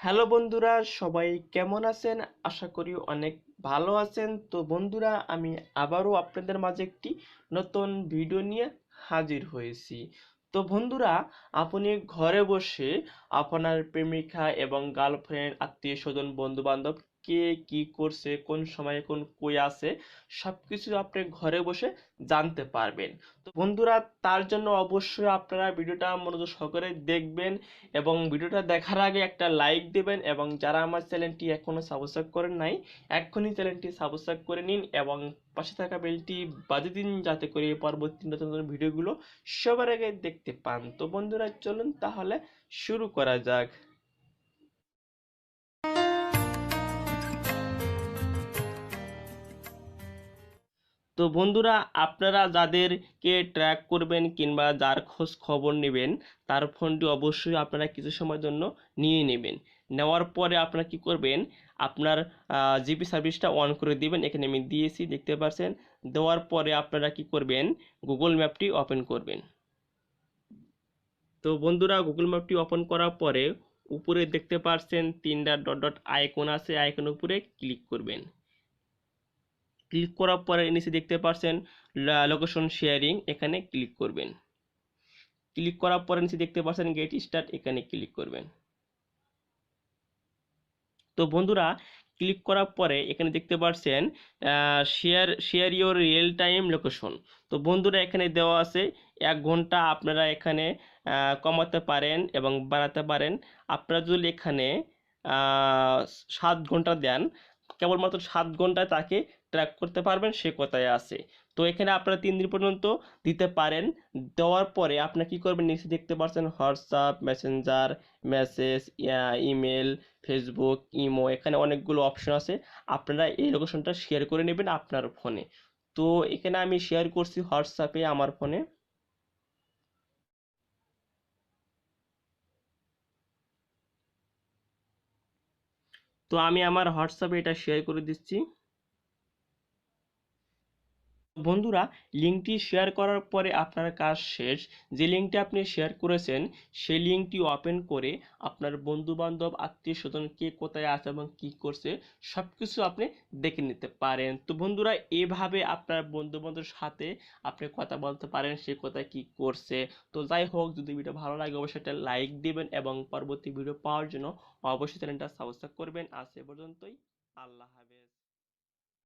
Hello বন্ধুরা, সবাই কেমন আছেন? আশা করি অনেক ভালো আছেন। তো বন্ধুরা, আমি আবারও আপনাদের মাঝে একটি নতুন ভিডিও নিয়ে হাজির হয়েছি। তো বন্ধুরা, আপনি ঘরে বসে আপনার প্রেমিকা এবং গার্লফ্রেন্ড, আত্মীয় স্বজন, বন্ধু বান্ধব কে কি করছে, কোন সময়ে কোন কই আছে, সবকিছু আপনি ঘরে বসে জানতে পারবেন। তো বন্ধুরা, তার জন্য অবশ্যই আপনারা ভিডিওটা মনোযোগ সহকারে দেখবেন এবং ভিডিওটা দেখার আগে একটা লাইক দেবেন, এবং যারা আমার চ্যানেলটি এখনো সাবস্ক্রাইব করেন নাই, এক্ষুনি চ্যানেলটি সাবস্ক্রাইব করে নিন এবং পাশে থাকা বেলটি বাজিয়ে দিন, যাতে করে পরবর্তী নতুন নতুন ভিডিওগুলো সবার আগে দেখতে পান। তো বন্ধুরা, চলুন তাহলে শুরু করা যাক। তো বন্ধুরা, আপনারা যাদেরকে ট্র্যাক করবেন কিংবা যার খোঁজ খবর নেবেন, তার ফোনটি অবশ্যই আপনারা কিছু সময়ের জন্য নিয়ে নেবেন। নেওয়ার পরে আপনারা কি করবেন, আপনার জিপি সার্ভিসটা অন করে দিবেন। এখানে আমি দিয়েছি, দেখতে পাচ্ছেন। দেওয়ার পরে আপনারা কি করবেন, গুগল ম্যাপটি ওপেন করবেন। তো বন্ধুরা, গুগল ম্যাপটি ওপেন করার পরে উপরে দেখতে পাচ্ছেন তিনটা ডট ডট আইকন আছে, আইকনের উপরে ক্লিক করবেন। ক্লিক করার পরে নিচে দেখতে পাচ্ছেন লোকেশন শেয়ারিং, এখানে ক্লিক করবেন। ক্লিক করার পরে নিচে দেখতে পাচ্ছেন গেট স্টার্ট, এখানে ক্লিক করবেন। তো বন্ধুরা, ক্লিক করার পরে এখানে দেখতে পাচ্ছেন share share your real time location. তো বন্ধুরা, এখানে দেওয়া আছে 1 ঘন্টা আপনারা এখানে কমাতে পারেন এবং বাড়াতে পারেন। আপনারা যদি এখানে 7 ঘন্টা দেন, কেবলমাত্র 7 ঘন্টায় তাকে ট্র্যাক করতে পারবেন, সে কোথায় আছে। তো এখানে আপনারা 3 দিন পর্যন্ত দিতে পারেন। দেওয়ার পরে আপনারা কি করবেন, নিচে দেখতে পাচ্ছেন WhatsApp, Messenger, message, email, Facebook, imo, এখানে অনেকগুলো অপশন আছে। আপনারা এই লোকেশনটা শেয়ার করে নেবেন আপনার ফোনে। তো এখানে আমি শেয়ার করছি হোয়াটসঅ্যাপে আমার ফোনে। তো আমি আমার হোয়াটসঅ্যাপে এটা শেয়ার করে দিচ্ছি। বন্ধুরা, লিঙ্কটি শেয়ার করার পরে আপনার কাজ শেষ। যে লিঙ্কটি আপনি শেয়ার করেছেন, সেই লিঙ্কটি ওপেন করে আপনার বন্ধু বান্ধব, আত্মীয় স্বজন কে কোথায় আছে এবং কি করছে সব কিছু আপনি দেখে নিতে পারেন। তো বন্ধুরা, এভাবে আপনার বন্ধু বান্ধবের সাথে আপনি কথা বলতে পারেন, সে কোথায় কি করছে। তো যাই হোক, যদি ভিডিও ভালো লাগে অবশ্যই একটা লাইক দিবেন এবং পরবর্তী ভিডিও পাওয়ার জন্য অবশ্যই চ্যানেলটা সাবস্ক্রাইব করবেন। আজ এ পর্যন্তই। আল্লাহ হাফেজ।